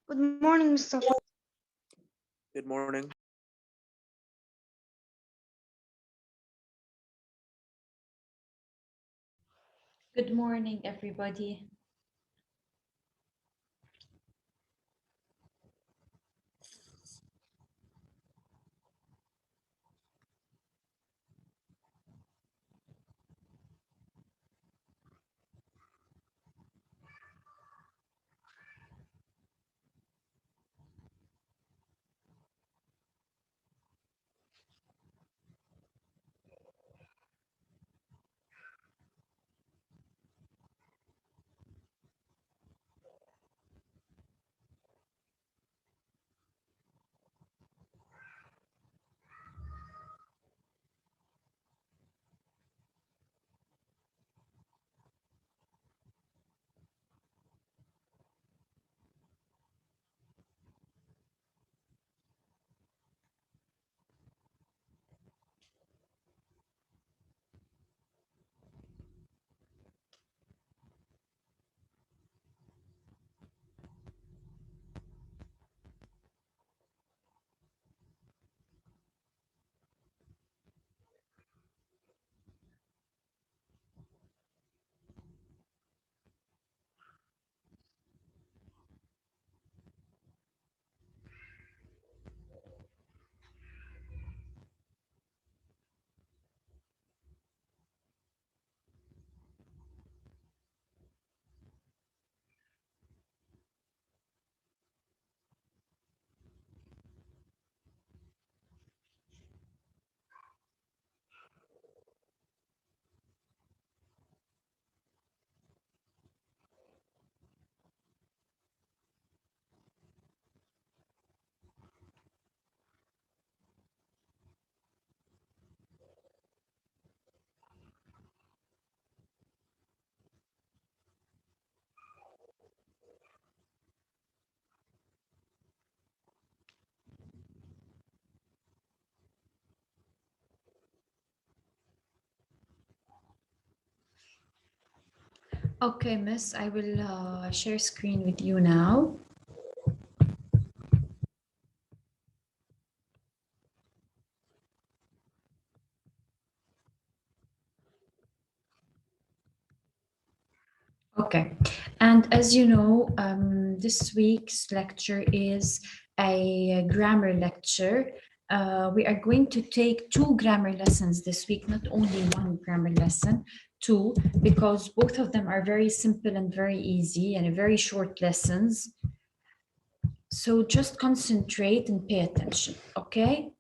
Good morning, Mustafa. Good morning. Good morning, everybody. Okay, Miss, I will share screen with you now. Okay, and as you know, this week's lecture is a grammar lecture. We are going to take 2 grammar lessons this week, not only 1 grammar lesson, 2, because both of them are very simple and very easy and very short lessons. So just concentrate and pay attention, okay?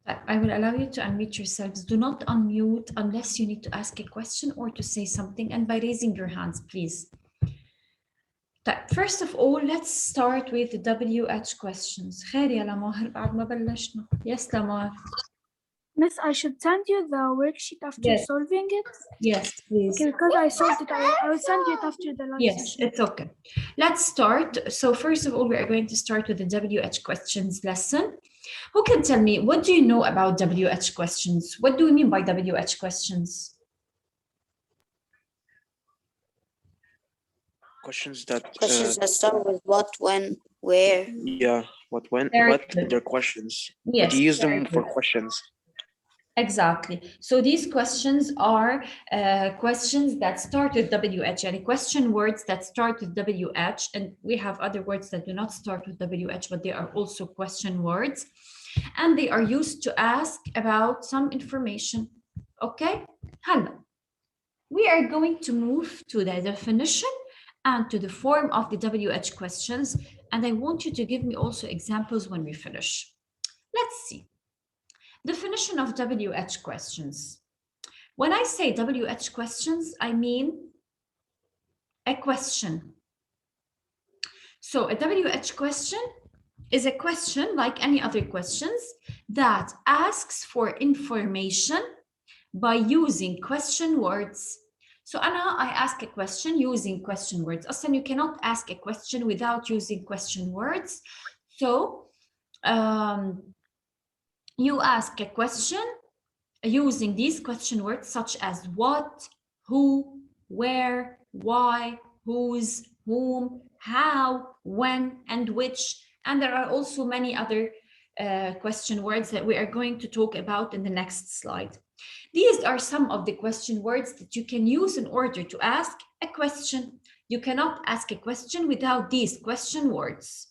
I will allow you to unmute yourselves. Do not unmute unless you need to ask a question or to say something, and by raising your hands, please. First of all, let's start with the WH questions. خير يا لماهر بعد ما بلشنا. Yes, Lamar. Miss, I should send you the worksheet after Yes. solving it? Yes, please. Okay, because I solved it, I will send you it after the live Yes, session. it's okay. Let's start. So first of all, we are going to start with the WH questions lesson. Who can tell me, what do you know about WH questions? What do we mean by WH questions? Questions that start with what, when, where. yeah, what, when, Very what, good. they're questions. Yes, But you use them very for good. questions. Exactly. So these questions are questions that start with WH, and question words that start with WH, and we have other words that do not start with WH, but they are also question words, and they are used to ask about some information. Okay? Hello. We are going to move to the definition and to the form of the WH questions, and I want you to give me also examples when we finish. Let's see. Definition of WH questions. When I say WH questions, I mean a question. So a WH question is a question like any other questions that asks for information by using question words. So Anna, I ask a question using question words. Aslan, you cannot ask a question without using question words. So you ask a question using these question words such as what, who, where, why, whose, whom, how, when, and which. And there are also many other question words that we are going to talk about in the next slide. These are some of the question words that you can use in order to ask a question. You cannot ask a question without these question words.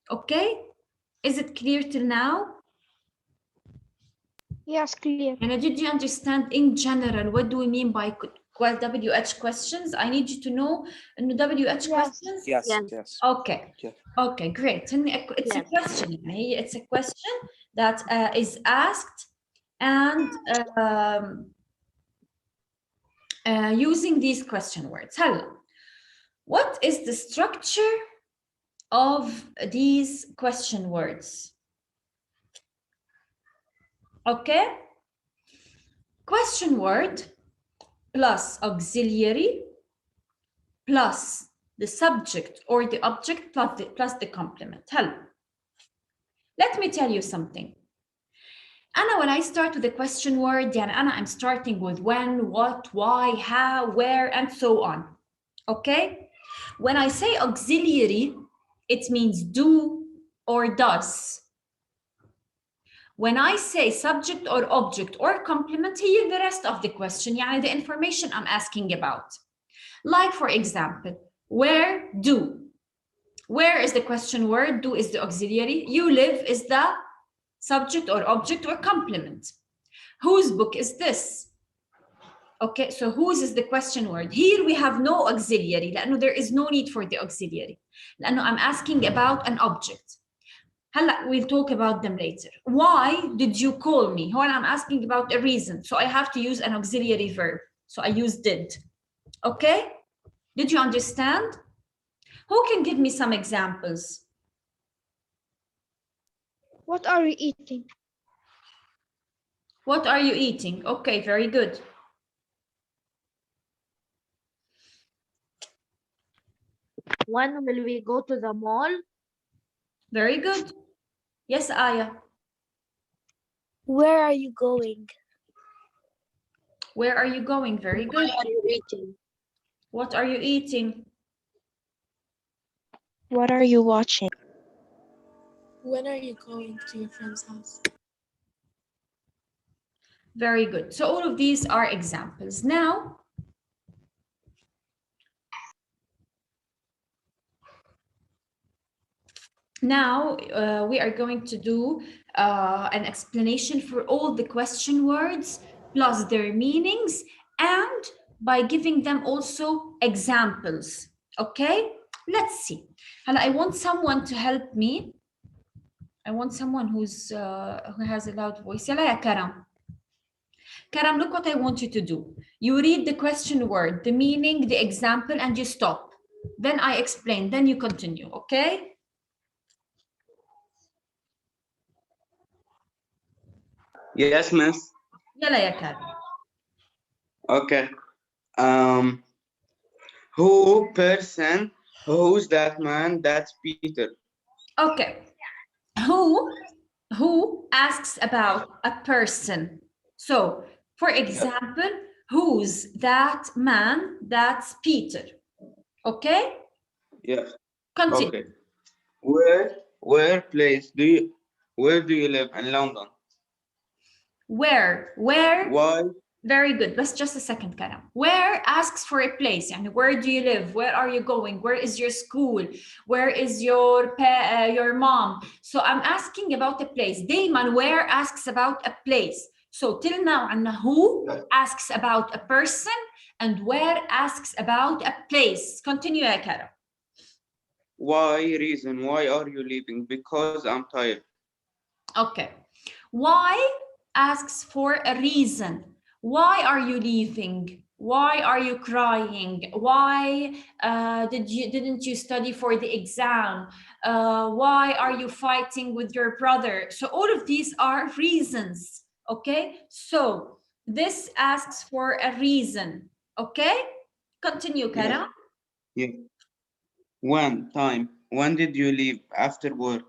Okay? Is it clear till now? Yes, clear. And did you understand in general what do we mean by WH questions? I need you to know WH questions. Yes, Yeah. yes. Okay. Yeah. Okay, great. And it's a Yes. question. It's a question that is asked and using these question words. Hello. What is the structure of these question words? Okay. Question word plus auxiliary plus the subject or the object plus the complement. Hello. Let me tell you something. Anna, when I start with the question word, Anna, I'm starting with when, what, why, how, where, and so on. Okay? When I say auxiliary, it means do or does. When I say subject or object or complement, here the rest of the question, the information I'm asking about. Like, for example, where, do. Where is the question word, do is the auxiliary, you live is the subject or object or complement. Whose book is this? Okay, so whose is the question word. Here we have no auxiliary, لأنه there is no need for the auxiliary. لأنه I'm asking about an object. We'll talk about them later. Why did you call me? When I'm asking about a reason, so I have to use an auxiliary verb. So I use did. Okay? Did you understand? Who can give me some examples? What are you eating? What are you eating? Okay, very good. When will we go to the mall? Very good. Yes, Aya. Where are you going? Where are you going? Very good. What are you eating? What are you eating? What are you watching? When are you going to your friend's house? Very good. So all of these are examples. Now, we are going to do an explanation for all the question words plus their meanings and by giving them also examples. Okay, let's see. And I want someone to help me. I want someone who has a loud voice. Yalla ya Karam. Karam, look what I want you to do. You read the question word, the meaning, the example, and you stop. Then I explain, then you continue, okay? Yes, miss. Yalla ya Karam. Okay. Who person? Who's that man? That's Peter. Okay. Who asks about a person? So, for example, who's that man? That's Peter. Okay? Yes. Continue. Okay. Where do you live in London? Where? Why? Very good. Let's just a second, Karam. Where asks for a place. And where do you live? Where are you going? Where is your school? Where is your mom? So I'm asking about a place. Dayman, where asks about a place. So till now, Anna, who asks about a person and where asks about a place. Continue, Karam. Why reason? Why are you leaving? Because I'm tired. Okay. Why asks for a reason. Why are you leaving? Why are you crying? Why didn't you study for the exam? Why are you fighting with your brother? So all of these are reasons, okay? So this asks for a reason, okay? Continue, Kara. Yeah. When did you leave after work?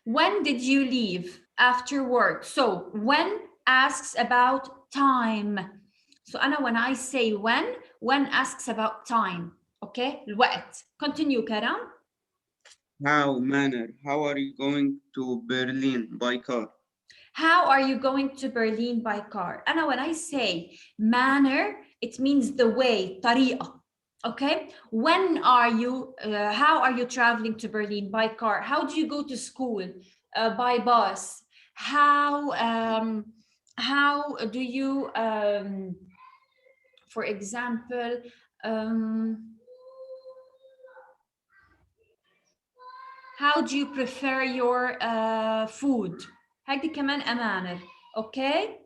When did you leave after work? So when asks about time. So Anna, when I say when when asks about time. Okay, الوقت. Continue, Karam. How are you going to Berlin by car? How are you going to Berlin by car? أنا when I say manner, it means the way, طريقة. Okay, when are you, how are you traveling to Berlin? By car. How do you go to school? By bus. How do you, for example, how do you prefer your food? هذه كمان أمانة. Okay?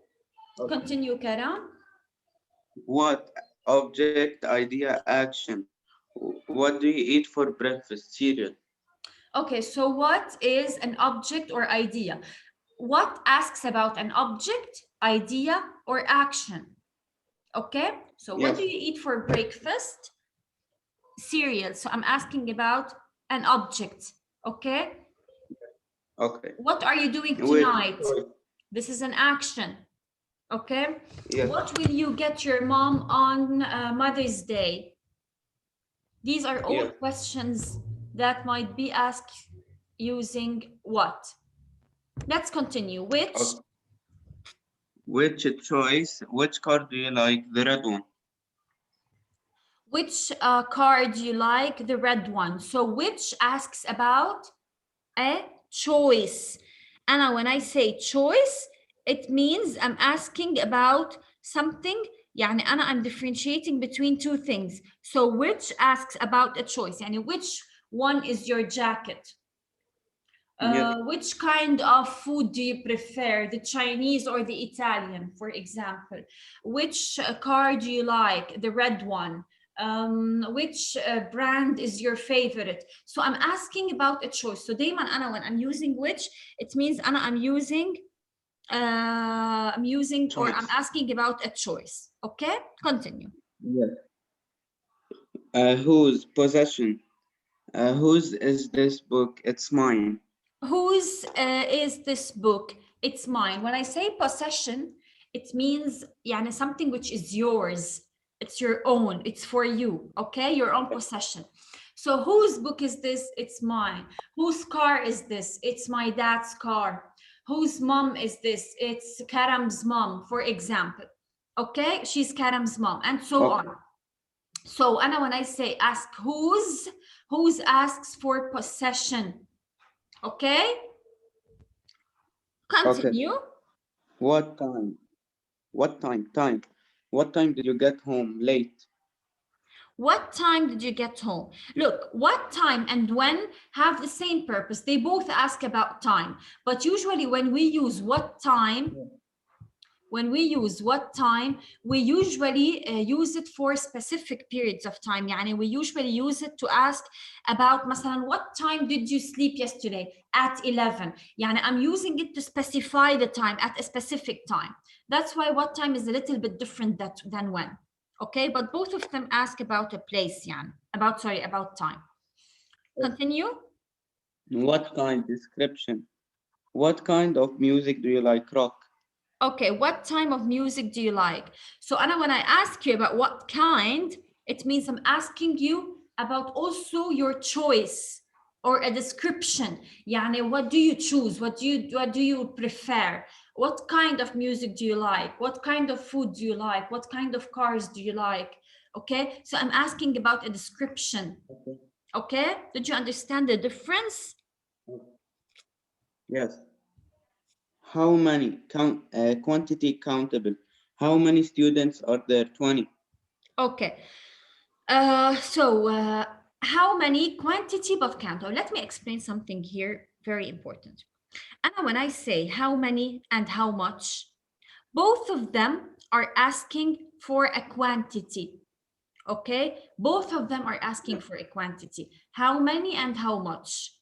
Continue, Karam. What object, idea, action? What do you eat for breakfast? Cereal. Okay, so what is an object or idea? What asks about an object, idea, or action? Okay, so what do Yes. you eat for breakfast? Cereal. So I'm asking about an object. Okay, Okay. what are you doing Which tonight? choice? This is an action. Okay, Yes. what will you get your mom on Mother's Day? These are all Yeah. questions that might be asked using what? Let's continue. Which? Okay. Which choice? Which car do you like? The red one. Which car do you like? The red one. So which asks about a choice. And when I say choice, it means I'm asking about something. يعني I'm differentiating between two things. So which asks about a choice. يعني which one is your jacket? Yes. Which kind of food do you prefer, the Chinese or the Italian, for example? Which car do you like, the red one? Which brand is your favorite? So I'm asking about a choice. So دايما أنا when I'm using which, it means I'm using or I'm Choice. asking about a choice. Okay, continue. Yes. Whose possession? Whose is this book? It's mine. Whose is this book? It's mine. When I say possession, it means يعني something which is yours. It's your own. It's for you. Okay, your own possession. So whose book is this? It's mine. Whose car is this? It's my dad's car. Whose mom is this? It's Karam's mom, for example. Okay, she's Karam's mom, and so Okay. on. So Anna, when I say ask whose asks for possession. Okay, continue. What time? What time did you get home? Late. What time did you get home? Look, what time and when have the same purpose. They both ask about time, but usually when we use what time, we usually use it for specific periods of time. يعني we usually use it to ask about مثلا what time did you sleep yesterday? At 11. يعني I'm using it to specify the time at a specific time. That's why what time is a little bit different than when. Okay, but both of them ask about a place, يعني about time. Continue. What kind? Description. What kind of music do you like? Rock. Okay, what type of music do you like? So Anna, when I ask you about what kind, it means I'm asking you about also your choice or a description. يعني what do you choose? What do you prefer? What kind of music do you like? What kind of food do you like? What kind of cars do you like? Okay, so I'm asking about a description. Okay, did you understand the difference? Yes. How many? Quantity countable. How many students are there? 20. Okay. How many? Quantity but countable. Let me explain something here, very important. And when I say how many and how much, both of them are asking for a quantity. Okay, both of them are asking for a quantity. How many and how much?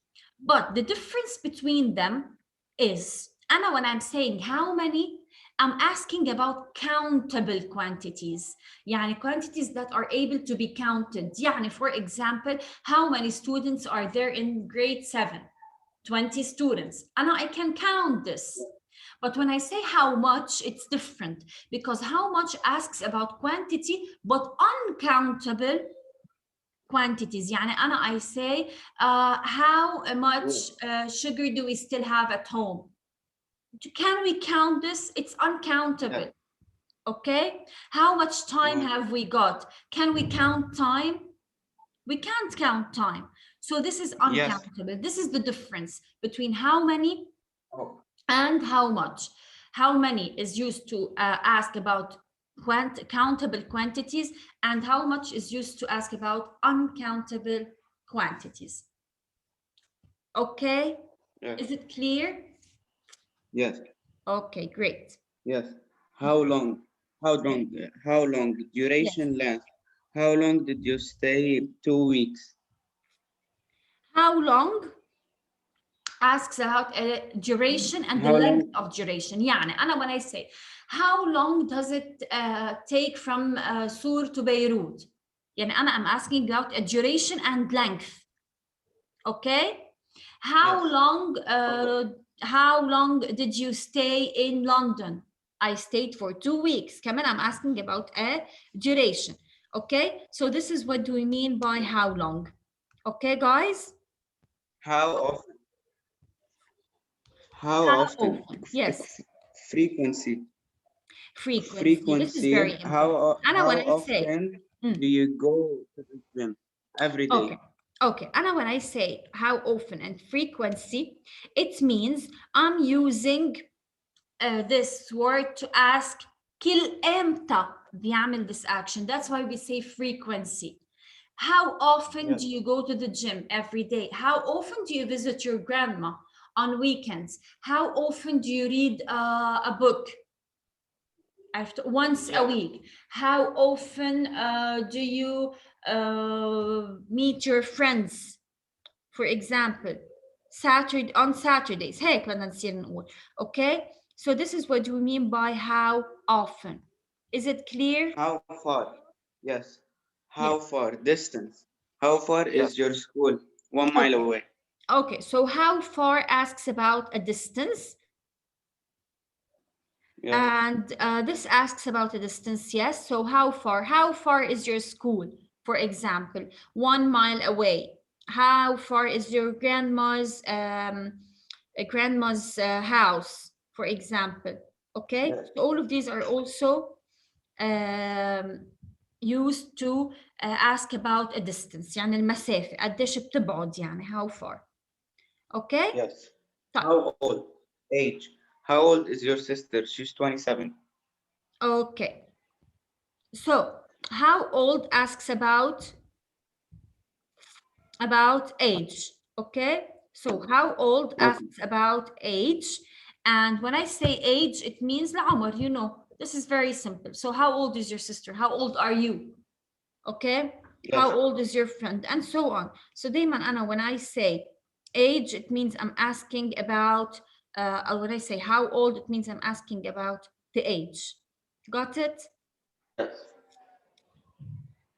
But the difference between them is, Anna, when I'm saying how many, I'm asking about countable quantities. يعني quantities that are able to be counted. يعني, for example, how many students are there in grade 7? 20 students. Anna, I can count this. But when I say how much, it's different, because how much asks about quantity but uncountable quantities. يعني أنا I say how much sugar do we still have at home? Can we count this? It's uncountable. Yeah. Okay, how much time Yeah. have we got? Can we count time? We can't count time. So this is uncountable. This is the difference between how many Oh. and how much. How many is used to ask about countable quantities, and how much is used to ask about uncountable quantities. Okay, Yes. is it clear? Yes. Okay, great. Yes. How long? How long? How long? Duration length. How long did you stay? 2 weeks. How long asks about duration and the How length of duration. يعني أنا when I say how long does it take from Sur to Beirut, يعني أنا I'm asking about a duration and length. Okay, how Yes. long did you stay in London? I stayed for 2 weeks. كمان I'm asking about a duration. Okay, so this is what do we mean by how long. Okay, guys. How often? How often? Yes. Frequency. Frequency. This is very important. How when I say, often do you go to the gym? Every day. Okay. And when I say how often and frequency, it means I'm using this word to ask كل إمتى بيعمل this action. That's why we say frequency. How often Yes. do you go to the gym? Every day. How often do you visit your grandma on weekends? How often do you read a book? Once a week. How often do you meet your friends? For example, on Saturdays. هيك بدنا نصير نقول. Okay? So this is what we mean by how often. Is it clear? How far? Yes. How far? Distance. How far is your school? 1 mile away. Okay, so how far asks about a distance. Yes. And this asks about a distance, yes. So how far? How far is your school, for example? 1 mile away. How far is your grandma's house, for example? Okay, Yes. so all of these are also used to ask about a distance. يعني المسافة قديش بتبعد يعني how far. Okay? Yes. How old? Age. How old is your sister? She's 27. Okay. So how old asks about age. Okay. So how old asks about age. And when I say age, it means العمر, you know. This is very simple. So how old is your sister? How old are you? Okay. Yes. How old is your friend? And so on. So دايما أنا when I say age, it means I'm asking about when I say how old, it means I'm asking about the age. Got it? Yes.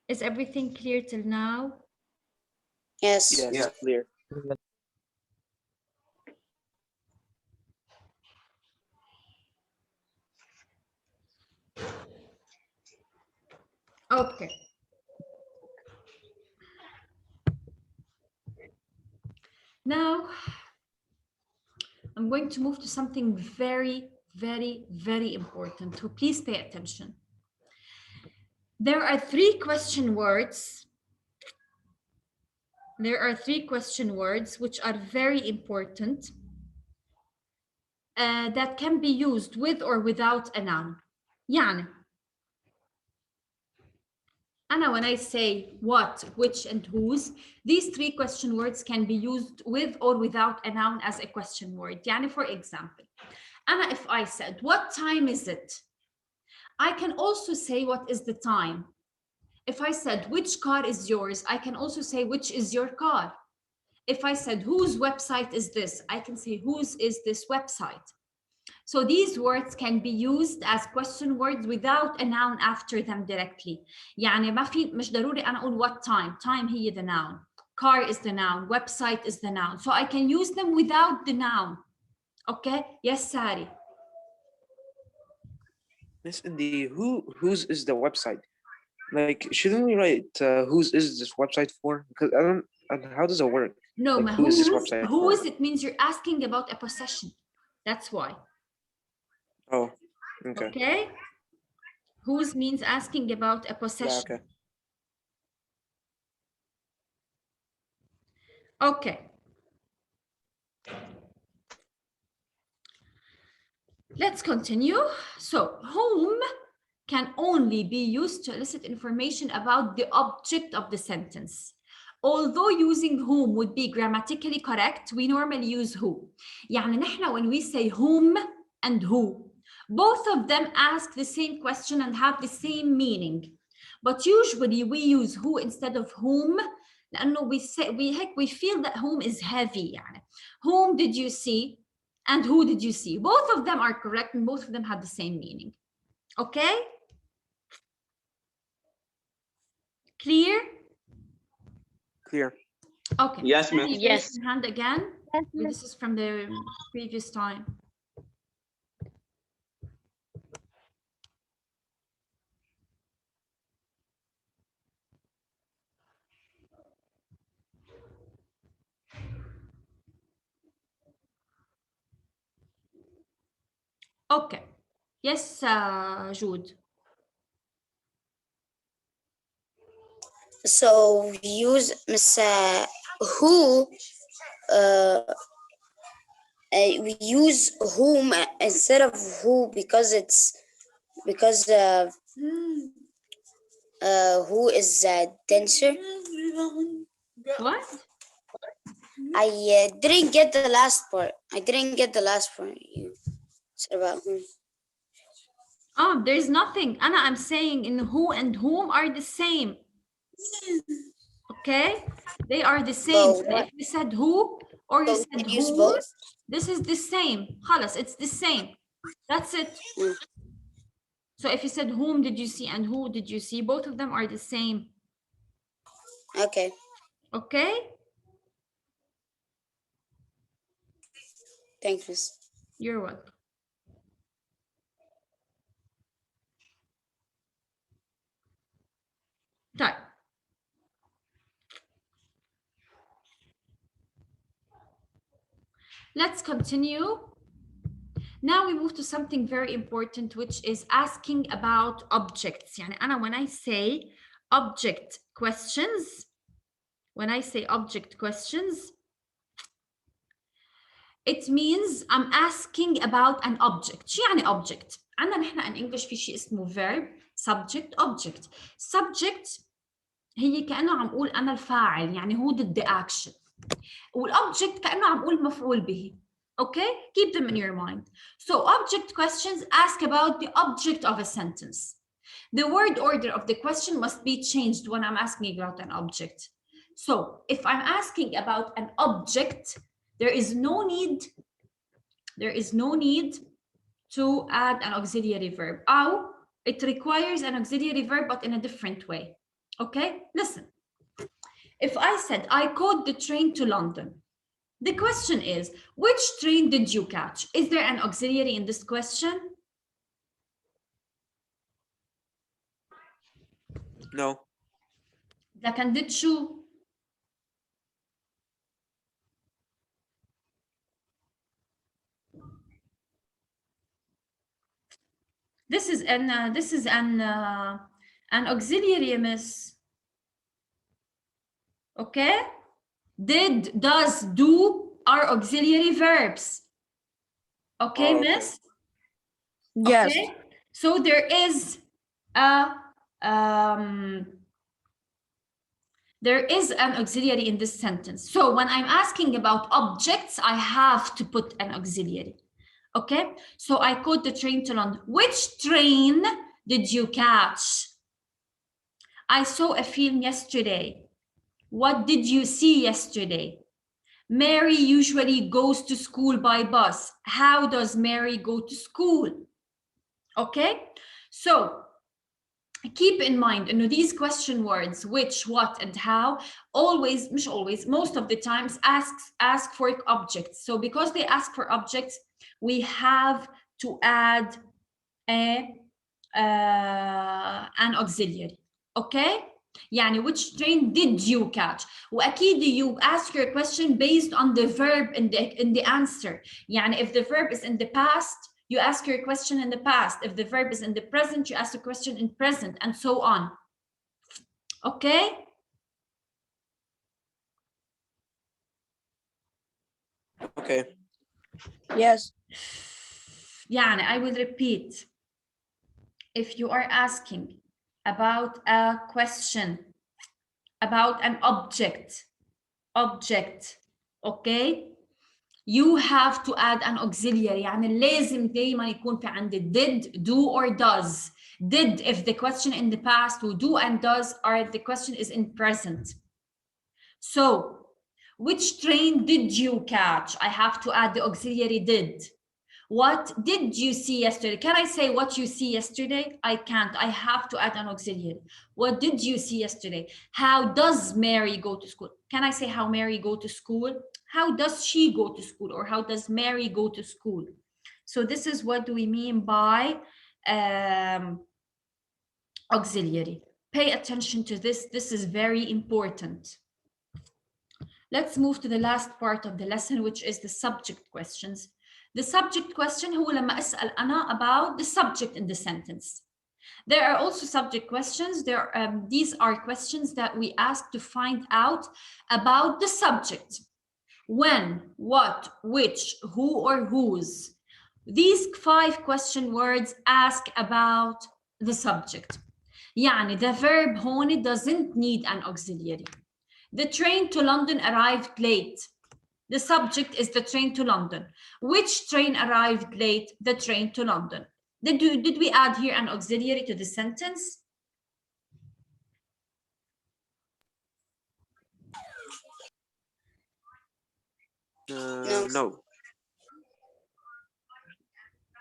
Is everything clear till now? Yes. Yes, clear. Okay. Now, I'm going to move to something very, very, very important. So please pay attention. There are 3 question words. There are 3 question words which are very important that can be used with or without a noun. يعني when I say what, which, and whose, these 3 question words can be used with or without a noun as a question word. يعني for example, if I said, what time is it? I can also say, what is the time? If I said, which car is yours? I can also say, which is your car? If I said, whose website is this? I can say, whose is this website? So these words can be used as question words without a noun after them directly. يعني مش ضروري أنا أقول what time. Time هي the noun. Car is the noun. Website is the noun. So I can use them without the noun. Okay? Yes, Sari. Miss, in the whose is the website? Like, shouldn't we write whose is this website for? Because I don't. How does it work? No, Like, ma who is this whose, website whose, for? it means you're asking about a possession. That's why. Oh, okay. Okay? Whose means asking about a Yeah, possession. okay. Okay. Let's continue. So, whom can only be used to elicit information about the object of the sentence. Although using whom would be grammatically correct, we normally use who. يعني نحن when we say whom and who, both of them ask the same question and have the same meaning. But usually we use who instead of whom لأنه we feel that whom is heavy. يعني whom did you see and who did you see? Both of them are correct and both of them have the same meaning. Okay? Clear? Clear. Okay. Yes, ma'am. Can you Yes. raise your hand again? Yes, miss. This is from the previous time. Okay. Yes, Jude. So we use Miss who. We use whom instead of who because who is denser. What? I didn't get the last part. You said about whom. Oh, there's nothing. Anna, I'm saying in who and whom are the same. Okay? They are the same. But So what- if you said who or you So we said can use whom, both. this is the same. Khalas, it's the same. That's it. Mm. So if you said whom did you see and who did you see, both of them are the same. Okay. Okay? Thank you. Miss. You're welcome. طيب. Let's continue. Now we move to something very important, which is asking about objects. يعني أنا when I say object questions, it means I'm asking about an object. شو يعني object؟ عندنا نحن in English في شيء اسمه verb, subject, object. Subject هي كأنه عم قول أنا الفاعل، يعني هو ضد action. والobject كأنه عم قول مفعول به. Okay? Keep them in your mind. So object questions ask about the object of a sentence. The word order of the question must be changed when I'm asking about an object. So if I'm asking about an object, there is no need to add an auxiliary verb. أو it requires an auxiliary verb, but in a different way. Okay? Listen. If I said, I caught the train to London, the question is, which train did you catch? Is there an auxiliary in this question? No. لكن did شو؟ This is an auxiliary, miss. Okay? Did, does, do are auxiliary verbs. Okay, Oh, okay. miss? Yes. Okay? So there is an auxiliary in this sentence. So when I'm asking about objects, I have to put an auxiliary. Okay? So I caught the train to London. Which train did you catch? I saw a film yesterday. What did you see yesterday? Mary usually goes to school by bus. How does Mary go to school? Okay? So keep in mind, you know, these question words, which, what, and how, always, مش always, most of the times ask for objects. So because they ask for objects, we have to add a an auxiliary. Okay? يعني which train did you catch? وأكيد you ask your question based on the verb in the answer. يعني if the verb is in the past, you ask your question in the past. If the verb is in the present, you ask the question in present, and so on. Okay? Okay. Yes. يعني I will repeat. If you are asking about a question, about an object, okay? You have to add an auxiliary. يعني لازم دايما يكون في عندي did, do, or does. Did if the question in the past, or do and does are the question is in present. So, which train did you catch? I have to add the auxiliary did. What did you see yesterday? Can I say what you see yesterday? I can't. I have to add an auxiliary. What did you see yesterday? How does Mary go to school? Can I say how Mary go to school? How does she go to school? Or how does Mary go to school? So this is what do we mean by auxiliary. Pay attention to this. This is very important. Let's move to the last part of the lesson, which is the subject questions. The subject question هو لما أسأل أنا about the subject in the sentence. There are also subject questions. These are questions that we ask to find out about the subject. When, what, which, who, or whose. These 5 question words ask about the subject. يعني the verb هون doesn't need an auxiliary. The train to London arrived late. The subject is the train to London. Which train arrived late? The train to London. Did we add here an auxiliary to the sentence? No.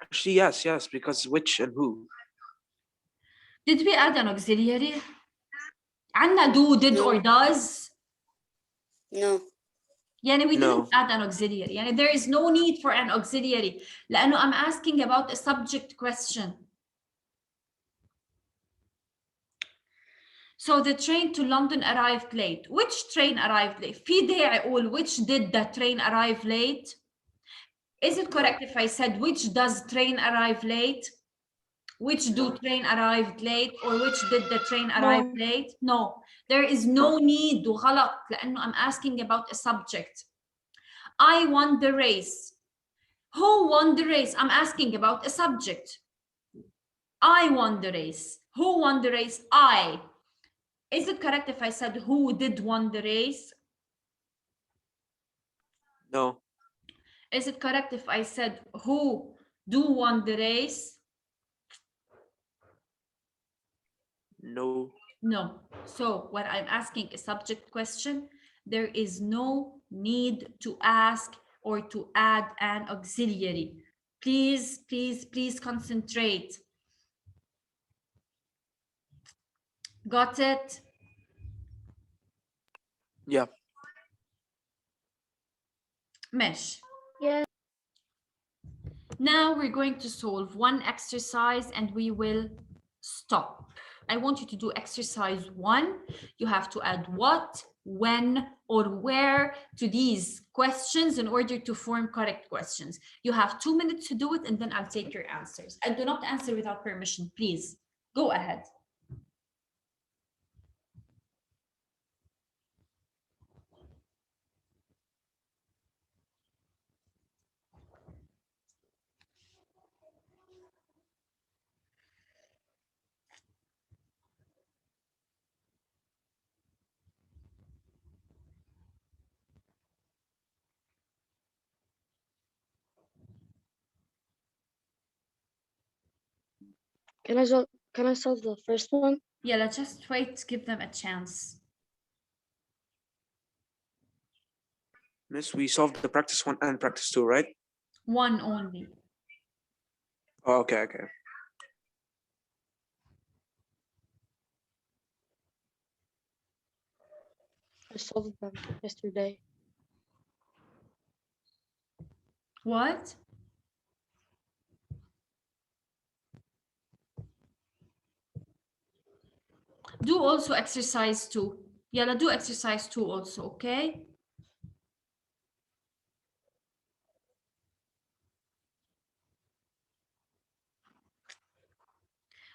Actually, yes, because which and who. Did we add an auxiliary? عنا do, did, No. or does? No. يعني we No. didn't add an auxiliary. يعني there is no need for an auxiliary. لأنه I'm asking about a subject question. So the train to London arrived late. Which train arrived late? في داعي أقول which did the train arrive late? Is it correct if I said which does train arrive late? Which do train arrived late? Or which did the train arrive late? No, there is no need. وغلط لأنه I'm asking about a subject. I won the race. Who won the race? I'm asking about a subject. I won the race. Who won the race? I. Is it correct if I said who did won the race? No. Is it correct if I said who do won the race? No. No. So when I'm asking a subject question, there is no need to ask or to add an auxiliary. Please, please, please concentrate. Got it? Yeah. Mesh. Yes. Now we're going to solve one exercise and we will stop. I want you to do exercise 1. You have to add what, when, or where to these questions in order to form correct questions. You have 2 minutes to do it and then I'll take your answers. And do not answer without permission, please. Go ahead. Can I solve the first one? Yeah, let's just wait, give them a chance. Miss, we solved the practice 1 and practice 2, right? 1 only. Oh, okay. I solved them yesterday. What? do also exercise 2. Yalla, do exercise 2 also, okay?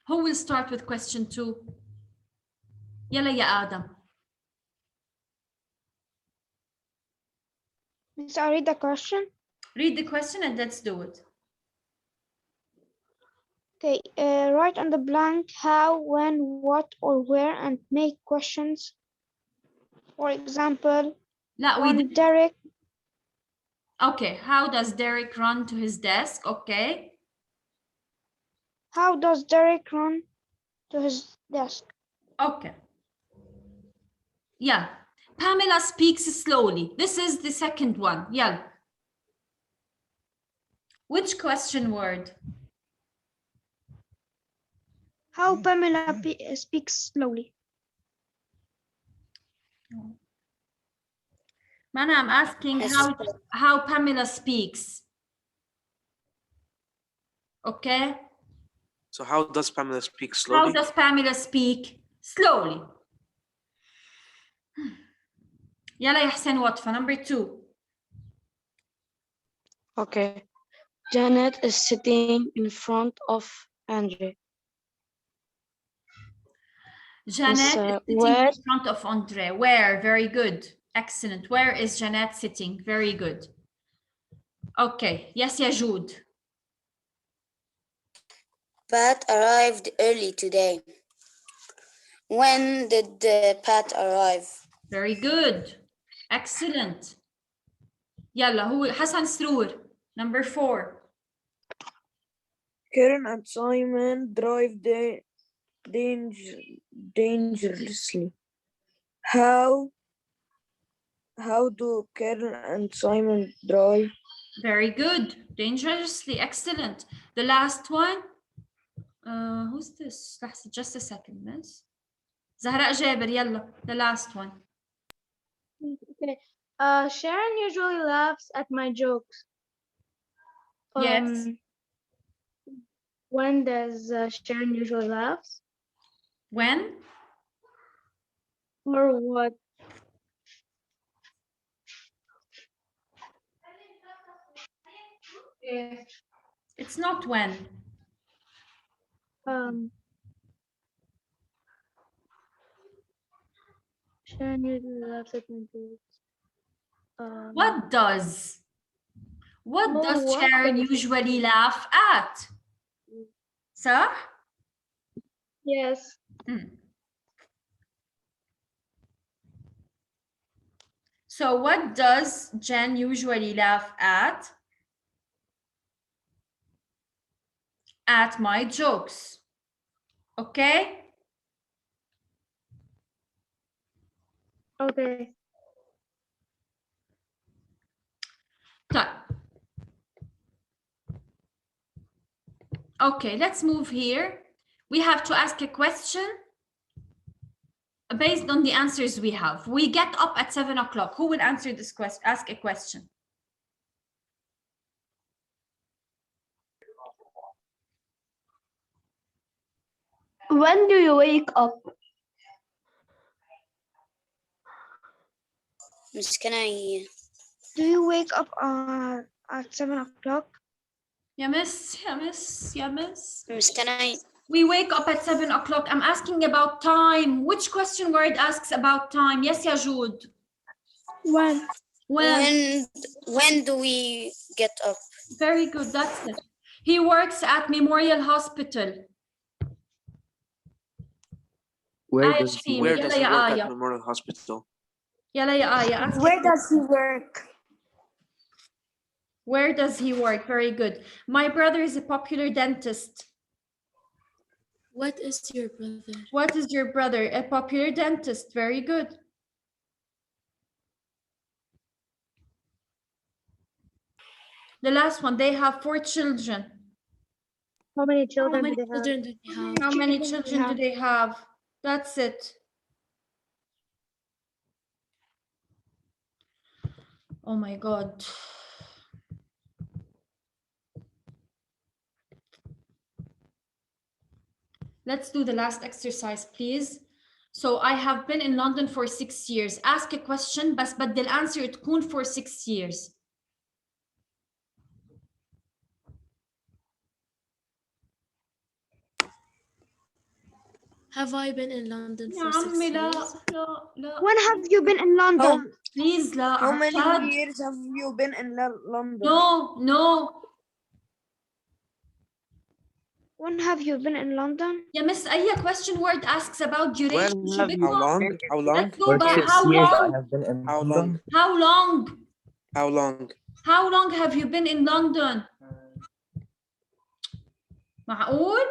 Who will start with question 2? Yalla ya Adam. Miss, I read the question. Read the question and let's do it. Okay, write on the blank how, when, what, or where, and make questions. For example, لا, we when did. Derek, Okay, how does Derek run to his desk? Okay. how does Derek run to his desk? Okay. Yeah. Pamela speaks slowly. This is the second one. Yeah. Which question word? How Pamela speaks slowly. Mana, I'm asking how Pamela speaks. Okay. So how does Pamela speak How slowly? does Pamela speak slowly? Yalla ya Hussein Watfa, number 2. Okay. Janet is sitting in front of Andre. Janet is sitting where? in front of Andre. Where? Very good. Excellent. Where is Janet sitting? Very good. Okay. Yes, ya Jude. Pat arrived early today. When did Pat arrive? Very good. Excellent. Yalla, who Hassan Sroor, number 4. Karen and Simon drive dangerously. How do Karen and Simon drive? Very good. Dangerously. Excellent. The last one. Who's this? Just a second, miss. Zahra Jaber, yalla. The last one. Okay. Sharon usually laughs at my jokes. Yes. When does Sharon usually laughs? When? Or what? It's not when. Sharon usually laughs at my jokes. What does? What does Sharon usually laugh at? Sir? Yes. So what does Jen usually laugh at? At my jokes. Okay? Okay. Okay, let's move here. We have to ask a question based on the answers we have. We get up at 7 o'clock. Who will answer this question? Ask a question. When do you wake up? Miss, can I? Do you wake up at 7 o'clock? Yeah, miss. Yeah, miss. Yeah, miss. Miss, can I? We wake up at 7 o'clock. I'm asking about time. Which question word asks about time? Yes, ya Jude. When? When do we get up? Very good. That's it. He works at Memorial Hospital. Where does he work at Memorial Hospital? Yalla ya Aya. Where does he work? Where does he work? Very good. My brother is a popular dentist. What is your brother? What is your brother? A popular dentist. Very good. The last one, they have 4 children. How many children do they have? How many children do they have? That's it. Oh my God. Let's do the last exercise, please. So I have been in London for 6 years. Ask a question بس بدي الانسر تكون for 6 years. Have I been in London يا for 6 عمي لا years? لا. When have you been in London? Please لا. How many عشاد. years have you been in London? No. When have you been in London? يا مس أي question word asks about duration شو How بدكم؟ long? How long? Let's go by For 6 how years I long? have been in How London. long? How long? How long? How long have you been in London? معقول؟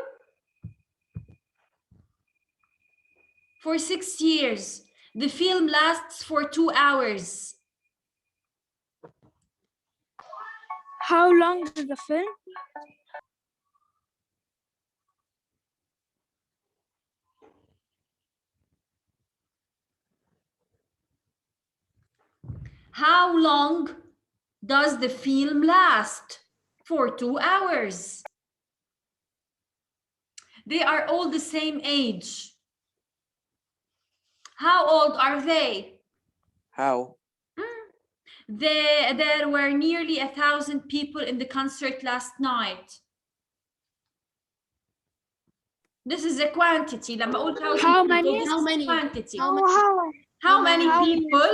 For 6 years. The film lasts for 2 hours. How long is the film? How long does the film last? For 2 hours. They are all the same age. How old are they? How? There were nearly 1,000 people in the concert last night. This is a quantity. لما أقول 1,000 How people, many? this How is many? quantity. How many? How many How many? people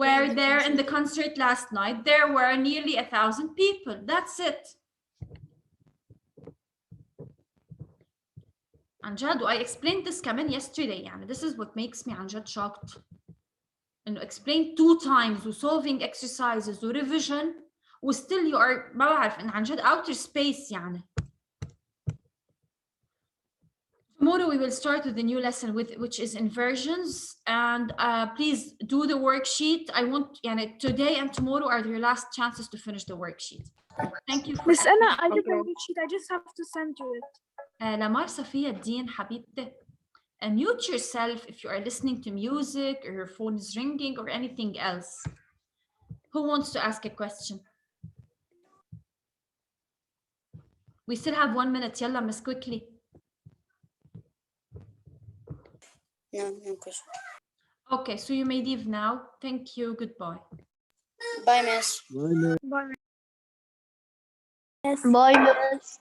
were in the there in the concert? concert last night? There were nearly 1,000 people. That's it. عن جد, I explained this كمان yesterday. يعني this is what makes me عن جد shocked. إنه explain 2 times و solving exercises و revision و still you are ما بعرف إن عن جد outer space يعني. Tomorrow we will start with the new lesson which is inversions, and please do the worksheet. I want يعني today and tomorrow are your last chances to finish the worksheet. Thank you for Miss Anna, I did the worksheet. I just have to send you it. لمار صفية الدين حبيبتي. Mute yourself if you are listening to music or your phone is ringing or anything else. Who wants to ask a question? We still have 1 minute. يلا miss quickly. No question. Okay, so you may leave now. Thank you. Goodbye. Bye, miss. Bye, miss.